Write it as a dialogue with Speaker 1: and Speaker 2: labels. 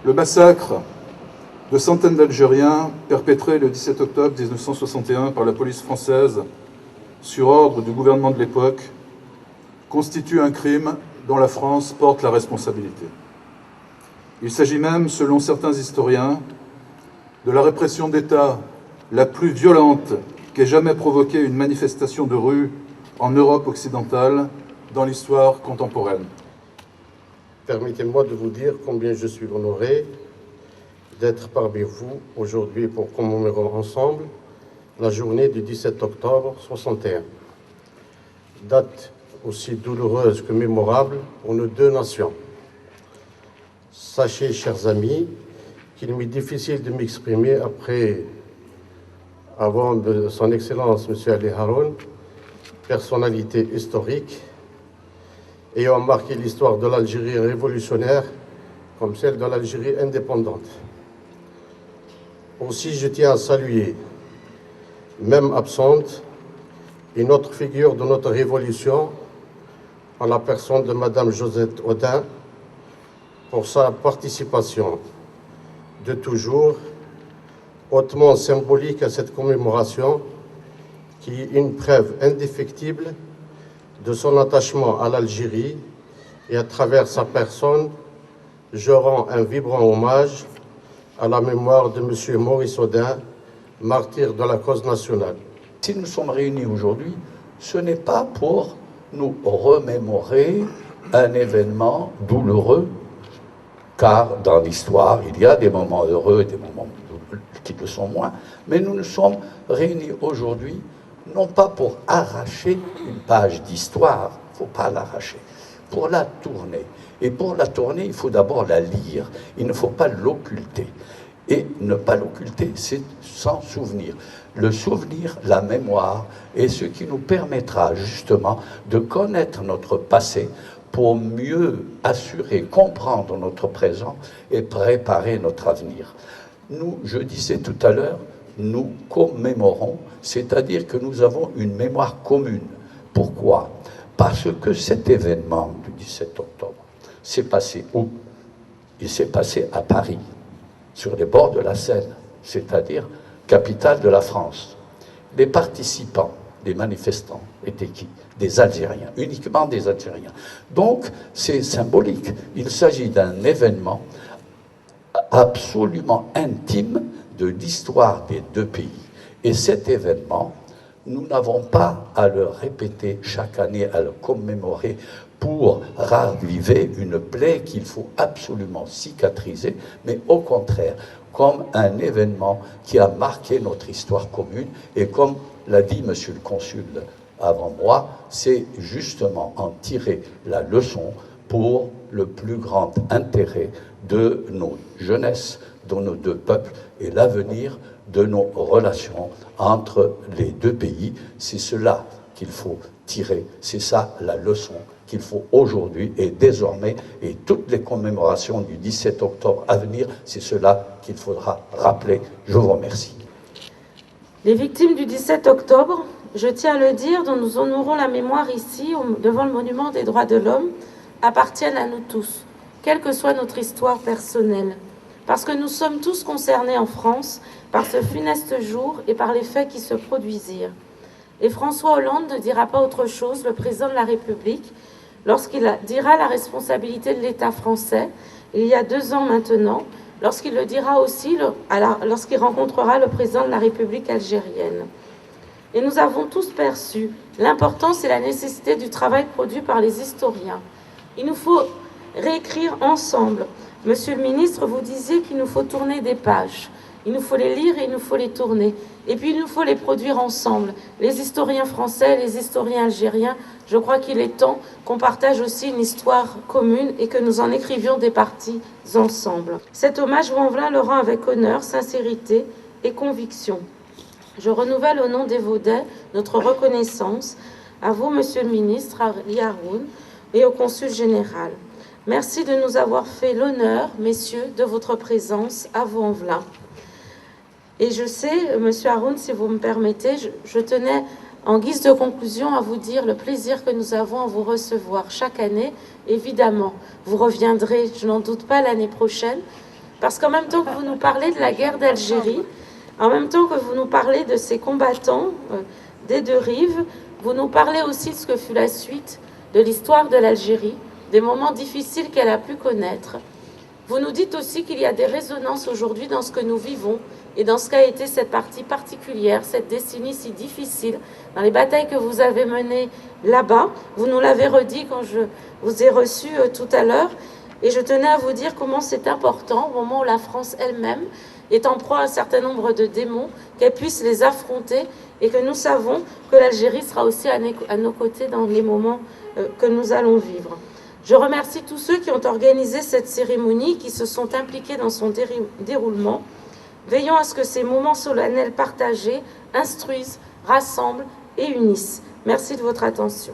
Speaker 1: Le massacre de centaines d'Algériens perpétré le 17 octobre 1961 par la police française sur ordre du gouvernement de l'époque constitue un crime dont la France porte la responsabilité. Il s'agit même, selon certains historiens, de la répression d'État la plus violente qu'ait jamais provoqué une manifestation de rue en Europe occidentale dans l'histoire contemporaine.
Speaker 2: Permettez-moi de vous dire combien je suis honoré d'être parmi vous aujourd'hui pour commémorer ensemble la journée du 17 octobre 61. Date aussi douloureuse que mémorable pour nos deux nations. Sachez, chers amis, qu'il m'est difficile de m'exprimer avant de son Excellence M. Ali Haroun, personnalité historique, ayant marqué l'histoire de l'Algérie révolutionnaire comme celle de l'Algérie indépendante. Aussi, je tiens à saluer, même absente, une autre figure de notre révolution, en la personne de Madame Josette Audin, pour sa participation de toujours, hautement symbolique à cette commémoration, qui est une preuve indéfectible de son attachement à l'Algérie, et à travers sa personne, je rends un vibrant hommage à la mémoire de M. Maurice Audin, martyr de la cause nationale.
Speaker 3: Si nous sommes réunis aujourd'hui, ce n'est pas pour nous remémorer un événement douloureux, car dans l'histoire, il y a des moments heureux et des moments qui le sont moins, mais nous nous sommes réunis aujourd'hui, non pas pour arracher une page d'histoire, il ne faut pas l'arracher, pour la tourner. Et pour la tourner, il faut d'abord la lire, il ne faut pas l'occulter. Et ne pas l'occulter, c'est s'en souvenir. Le souvenir, la mémoire, est ce qui nous permettra justement de connaître notre passé pour mieux assurer, comprendre notre présent et préparer notre avenir. Nous, je disais tout à l'heure, nous commémorons, c'est-à-dire que nous avons une mémoire commune. Pourquoi? Parce que cet événement du 17 octobre s'est passé où? Il s'est passé à Paris, sur les bords de la Seine, c'est-à-dire capitale de la France. Les participants, les manifestants étaient qui? Des Algériens, uniquement des Algériens. Donc, c'est symbolique. Il s'agit d'un événement absolument intime de l'histoire des deux pays. Et cet événement, nous n'avons pas à le répéter chaque année, à le commémorer pour raviver une plaie qu'il faut absolument cicatriser, mais au contraire, comme un événement qui a marqué notre histoire commune, et comme l'a dit monsieur le consul avant moi, c'est justement en tirer la leçon pour le plus grand intérêt de nos jeunesses, de nos deux peuples, et l'avenir de nos relations entre les deux pays. C'est cela qu'il faut tirer, c'est ça la leçon qu'il faut aujourd'hui et désormais, et toutes les commémorations du 17 octobre à venir, c'est cela qu'il faudra rappeler. Je vous remercie.
Speaker 4: Les victimes du 17 octobre, je tiens à le dire, dont nous honorons la mémoire ici, devant le monument des droits de l'homme, appartiennent à nous tous, quelle que soit notre histoire personnelle. Parce que nous sommes tous concernés en France par ce funeste jour et par les faits qui se produisirent. Et François Hollande ne dira pas autre chose, le président de la République, lorsqu'il dira la responsabilité de l'État français, il y a 2 ans maintenant, lorsqu'il le dira aussi lorsqu'il rencontrera le président de la République algérienne. Et nous avons tous perçu l'importance et la nécessité du travail produit par les historiens. Il nous faut réécrire ensemble. Monsieur le ministre, vous disiez qu'il nous faut tourner des pages. Il nous faut les lire et il nous faut les tourner. Et puis il nous faut les produire ensemble. Les historiens français, les historiens algériens, je crois qu'il est temps qu'on partage aussi une histoire commune et que nous en écrivions des parties ensemble. Cet hommage, Vaux-en-Velin le rend avec honneur, sincérité et conviction. Je renouvelle au nom des Vaudais notre reconnaissance à vous, Monsieur le ministre, Ali Haroun, et au consul général. Merci de nous avoir fait l'honneur, messieurs, de votre présence à Vaux-en-Velin. Et je sais, Monsieur Haroun, si vous me permettez, je tenais en guise de conclusion à vous dire le plaisir que nous avons à vous recevoir chaque année. Évidemment, vous reviendrez, je n'en doute pas, l'année prochaine, Parce qu'en même temps que vous nous parlez de la guerre d'Algérie, en même temps que vous nous parlez de ces combattants des deux rives, vous nous parlez aussi de ce que fut la suite de l'histoire de l'Algérie, des moments difficiles qu'elle a pu connaître. Vous nous dites aussi qu'il y a des résonances aujourd'hui dans ce que nous vivons et dans ce qu'a été cette partie particulière, cette décennie si difficile, dans les batailles que vous avez menées là-bas. Vous nous l'avez redit quand je vous ai reçu tout à l'heure. Et je tenais à vous dire comment c'est important, au moment où la France elle-même est en proie à un certain nombre de démons, qu'elle puisse les affronter et que nous savons que l'Algérie sera aussi à nos côtés dans les moments que nous allons vivre. Je remercie tous ceux qui ont organisé cette cérémonie, qui se sont impliqués dans son déroulement. Veillons à ce que ces moments solennels partagés instruisent, rassemblent et unissent. Merci de votre attention.